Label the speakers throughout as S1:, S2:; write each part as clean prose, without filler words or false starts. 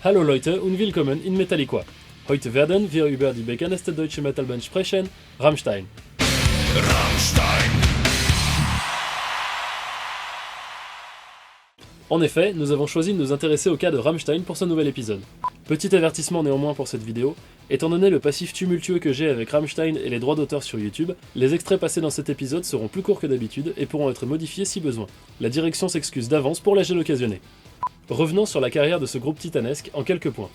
S1: Hallo Leute und willkommen in Metallica. Heute werden wir über die bekannteste deutsche Metalband sprechen, Rammstein. En effet, nous avons choisi de nous intéresser au cas de Rammstein pour ce nouvel épisode. Petit avertissement néanmoins pour cette vidéo, étant donné le passif tumultueux que j'ai avec Rammstein et les droits d'auteur sur YouTube, les extraits passés dans cet épisode seront plus courts que d'habitude et pourront être modifiés si besoin. La direction s'excuse d'avance pour la gêne occasionnée. Revenons sur la carrière de ce groupe titanesque en quelques points.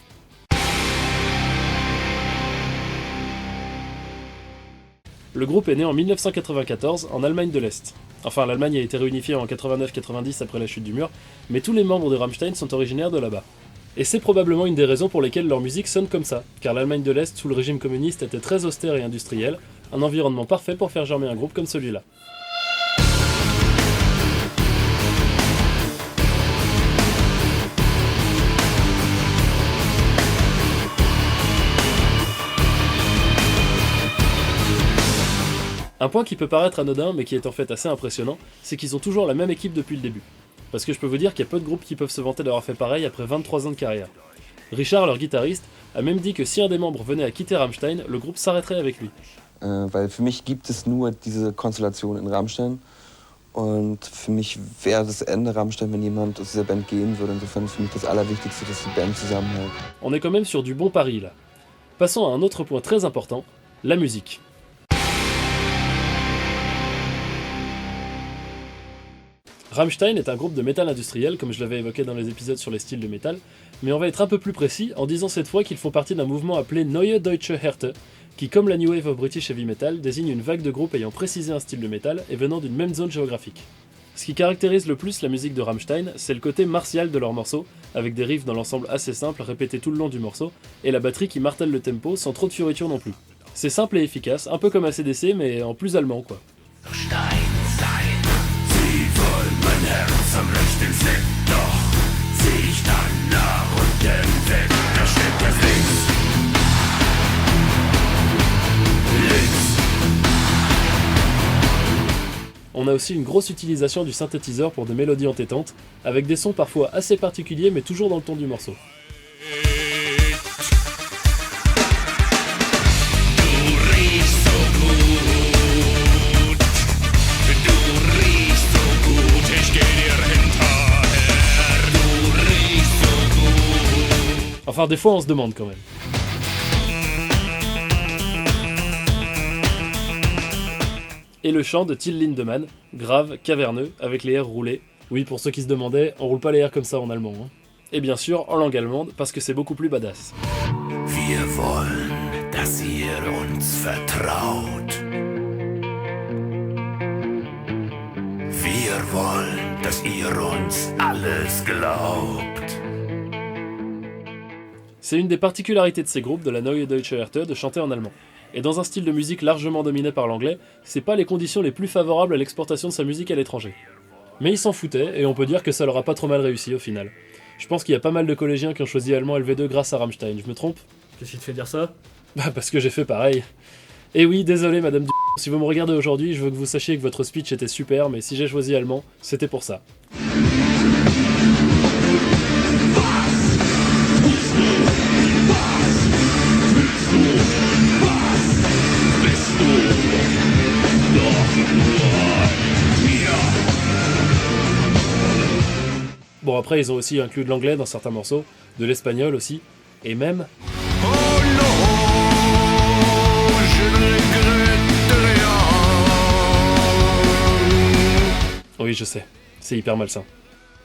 S1: Le groupe est né en 1994 en Allemagne de l'Est. Enfin, l'Allemagne a été réunifiée en 89-90 après la chute du mur, mais tous les membres de Rammstein sont originaires de là-bas. Et c'est probablement une des raisons pour lesquelles leur musique sonne comme ça, car l'Allemagne de l'Est sous le régime communiste était très austère et industrielle, un environnement parfait pour faire germer un groupe comme celui-là. Un point qui peut paraître anodin, mais qui est en fait assez impressionnant, c'est qu'ils ont toujours la même équipe depuis le début. Parce que je peux vous dire qu'il y a peu de groupes qui peuvent se vanter d'avoir fait pareil après 23 ans de carrière. Richard, leur guitariste, a même dit que si un des membres venait à quitter Rammstein, le groupe s'arrêterait avec lui.
S2: Weil für mich gibt es nur diese Konstellation in Rammstein. Und für mich wäre das Ende Rammstein, wenn jemand aus dieser Band gehen würde. Insofern ist für mich das Allerwichtigste, dass die Band zusammenhält.
S1: On est quand même sur du bon pari là. Passons à un autre point très important, la musique. Rammstein est un groupe de métal industriel, comme je l'avais évoqué dans les épisodes sur les styles de métal, mais on va être un peu plus précis en disant cette fois qu'ils font partie d'un mouvement appelé Neue Deutsche Härte, qui, comme la New Wave of British Heavy Metal, désigne une vague de groupes ayant précisé un style de métal et venant d'une même zone géographique. Ce qui caractérise le plus la musique de Rammstein, c'est le côté martial de leurs morceaux, avec des riffs dans l'ensemble assez simples répétés tout le long du morceau, et la batterie qui martèle le tempo sans trop de fioritures non plus. C'est simple et efficace, un peu comme AC/DC mais en plus allemand quoi. On a aussi une grosse utilisation du synthétiseur pour des mélodies entêtantes, avec des sons parfois assez particuliers mais toujours dans le ton du morceau. Enfin, des fois on se demande quand même. Et le chant de Till Lindemann, grave, caverneux, avec les R roulés. Oui, pour ceux qui se demandaient, on roule pas les R comme ça en allemand. Hein. Et bien sûr, en langue allemande, parce que c'est beaucoup plus badass.
S3: Wir wollen, dass ihr uns vertraut. Wir wollen, dass ihr uns alles glaubt.
S1: C'est une des particularités de ces groupes de la Neue Deutsche Härte de chanter en allemand. Et dans un style de musique largement dominé par l'anglais, c'est pas les conditions les plus favorables à l'exportation de sa musique à l'étranger. Mais ils s'en foutaient, et on peut dire que ça leur a pas trop mal réussi au final. Je pense qu'il y a pas mal de collégiens qui ont choisi allemand LV2 grâce à Rammstein, je me trompe?
S4: Qu'est-ce qui te fait dire ça?
S1: Bah parce que j'ai fait pareil. Et oui, désolé madame du... Si vous me regardez aujourd'hui, je veux que vous sachiez que votre speech était super, mais si j'ai choisi allemand, c'était pour ça. Bon après ils ont aussi inclus de l'anglais dans certains morceaux, de l'espagnol aussi, et même... Oui je sais, c'est hyper malsain.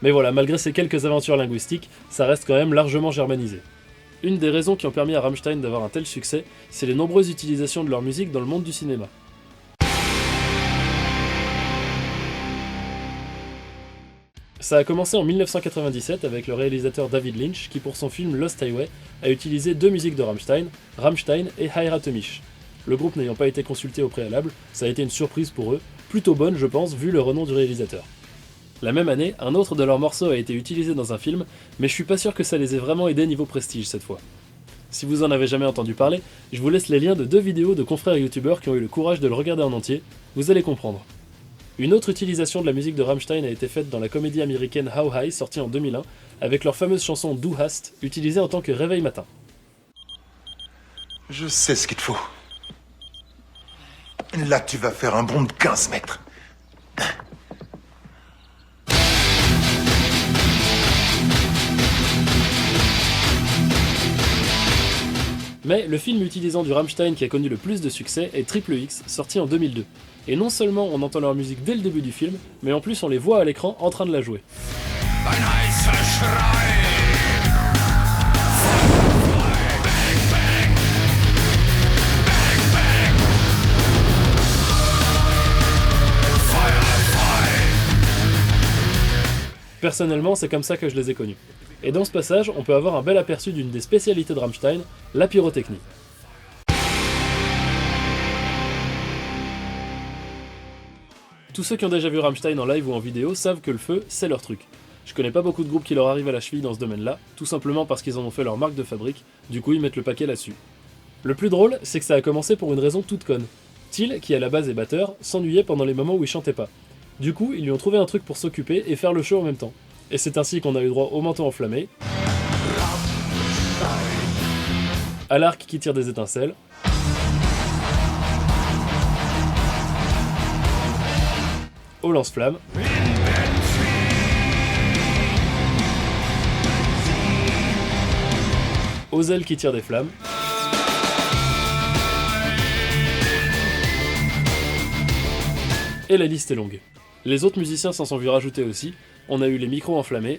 S1: Mais voilà, malgré ces quelques aventures linguistiques, ça reste quand même largement germanisé. Une des raisons qui ont permis à Rammstein d'avoir un tel succès, c'est les nombreuses utilisations de leur musique dans le monde du cinéma. Ça a commencé en 1997 avec le réalisateur David Lynch qui pour son film Lost Highway a utilisé deux musiques de Rammstein, Rammstein et Heirate mich. Le groupe n'ayant pas été consulté au préalable, ça a été une surprise pour eux, plutôt bonne je pense vu le renom du réalisateur. La même année, un autre de leurs morceaux a été utilisé dans un film, mais je suis pas sûr que ça les ait vraiment aidés niveau prestige cette fois. Si vous en avez jamais entendu parler, je vous laisse les liens de deux vidéos de confrères youtubeurs qui ont eu le courage de le regarder en entier, vous allez comprendre. Une autre utilisation de la musique de Rammstein a été faite dans la comédie américaine How High, sortie en 2001, avec leur fameuse chanson Du hast, utilisée en tant que réveil matin.
S4: Je sais ce qu'il te faut. Là, tu vas faire un bond de 15 mètres.
S1: Mais le film utilisant du Rammstein qui a connu le plus de succès est Triple X, sorti en 2002. Et non seulement on entend leur musique dès le début du film, mais en plus on les voit à l'écran en train de la jouer. Personnellement, c'est comme ça que je les ai connus. Et dans ce passage, on peut avoir un bel aperçu d'une des spécialités de Rammstein, la pyrotechnie. Tous ceux qui ont déjà vu Rammstein en live ou en vidéo savent que le feu, c'est leur truc. Je connais pas beaucoup de groupes qui leur arrivent à la cheville dans ce domaine-là, tout simplement parce qu'ils en ont fait leur marque de fabrique, du coup ils mettent le paquet là-dessus. Le plus drôle, c'est que ça a commencé pour une raison toute conne. Till, qui à la base est batteur, s'ennuyait pendant les moments où il chantait pas. Du coup, ils lui ont trouvé un truc pour s'occuper et faire le show en même temps. Et c'est ainsi qu'on a eu droit au manteau enflammé, à l'arc qui tire des étincelles, au lance-flammes, aux ailes qui tirent des flammes, et la liste est longue. Les autres musiciens s'en sont vus rajouter aussi. On a eu les micros enflammés,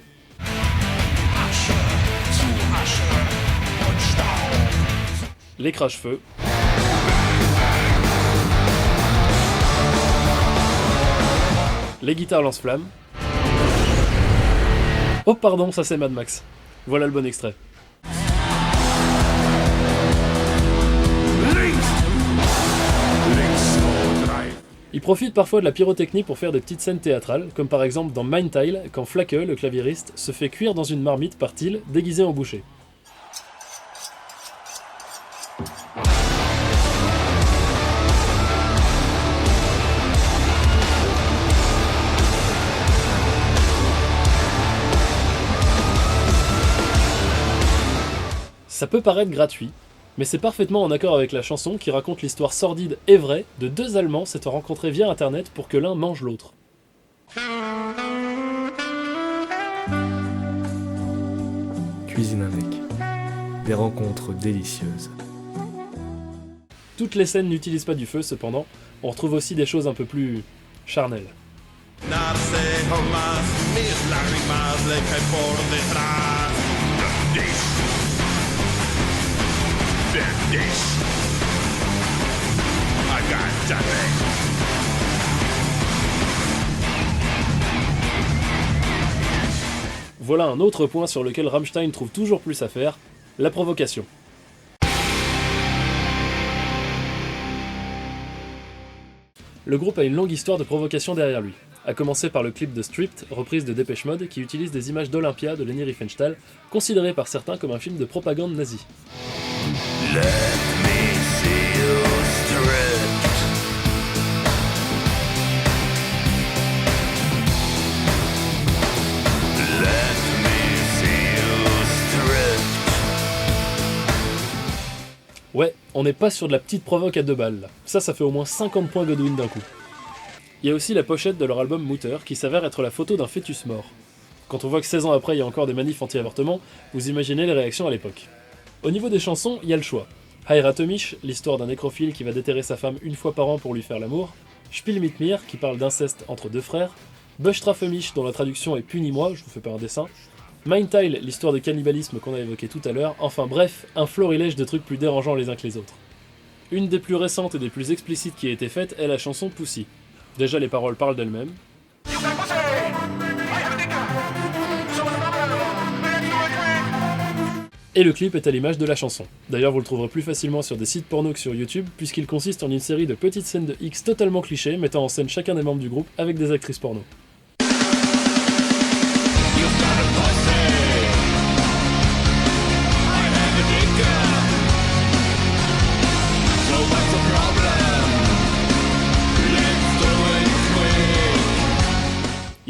S1: les crash-feux, les guitares lance-flammes. Oh pardon, ça c'est Mad Max. Voilà le bon extrait. Ils profitent parfois de la pyrotechnie pour faire des petites scènes théâtrales, comme par exemple dans Mein Teil, quand Flake, le claviériste, se fait cuire dans une marmite par Till, déguisé en boucher. Ça peut paraître gratuit, mais c'est parfaitement en accord avec la chanson qui raconte l'histoire sordide et vraie de deux Allemands s'étant rencontrés via internet pour que l'un mange l'autre.
S5: Cuisine avec. Des rencontres délicieuses.
S1: Toutes les scènes n'utilisent pas du feu cependant, on retrouve aussi des choses un peu plus charnelles. Voilà un autre point sur lequel Rammstein trouve toujours plus à faire, la provocation. Le groupe a une longue histoire de provocation derrière lui, à commencer par le clip de Stripped, reprise de Dépêche Mode, qui utilise des images d'Olympia de Leni Riefenstahl, considéré par certains comme un film de propagande nazie.
S3: Let me see you stripped. Let me see you stripped.
S1: Ouais, on n'est pas sur de la petite provoque à 2 balles là. Ça fait au moins 50 points Godwin d'un coup. Il y a aussi la pochette de leur album Mutter qui s'avère être la photo d'un fœtus mort. Quand on voit que 16 ans après il y a encore des manifs anti-avortement, vous imaginez les réactions à l'époque. Au niveau des chansons, il y a le choix. Heiratemisch, l'histoire d'un nécrophile qui va déterrer sa femme une fois par an pour lui faire l'amour. Spiel mit mir, qui parle d'inceste entre deux frères. Bestrafemisch, dont la traduction est Punis-moi, je vous fais pas un dessin. Mein Teil, l'histoire de cannibalisme qu'on a évoqué tout à l'heure. Enfin bref, un florilège de trucs plus dérangeants les uns que les autres. Une des plus récentes et des plus explicites qui a été faite est la chanson Pussy. Déjà les paroles parlent d'elles-mêmes. Et le clip est à l'image de la chanson. D'ailleurs vous le trouverez plus facilement sur des sites porno que sur YouTube, puisqu'il consiste en une série de petites scènes de X totalement clichés, mettant en scène chacun des membres du groupe avec des actrices porno.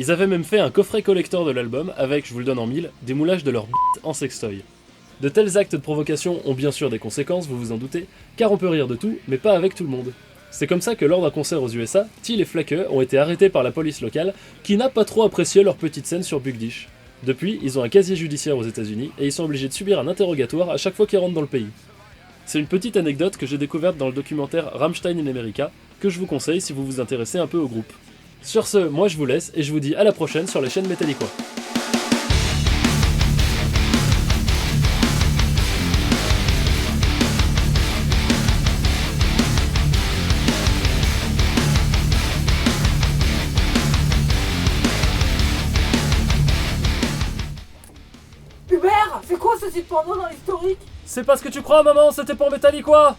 S1: Ils avaient même fait un coffret collector de l'album avec, je vous le donne en mille, des moulages de leur bite en sextoy. De tels actes de provocation ont bien sûr des conséquences, vous vous en doutez, car on peut rire de tout, mais pas avec tout le monde. C'est comme ça que lors d'un concert aux USA, Till et Flake ont été arrêtés par la police locale, qui n'a pas trop apprécié leur petite scène sur Bug Dish. Depuis, ils ont un casier judiciaire aux États-Unis et ils sont obligés de subir un interrogatoire à chaque fois qu'ils rentrent dans le pays. C'est une petite anecdote que j'ai découverte dans le documentaire Rammstein in America, que je vous conseille si vous vous intéressez un peu au groupe. Sur ce, moi je vous laisse et je vous dis à la prochaine sur les chaînes Metallica.
S6: Hubert, c'est quoi ce site porno dans l'historique?
S1: C'est pas ce que tu crois, maman, c'était pour Metallica!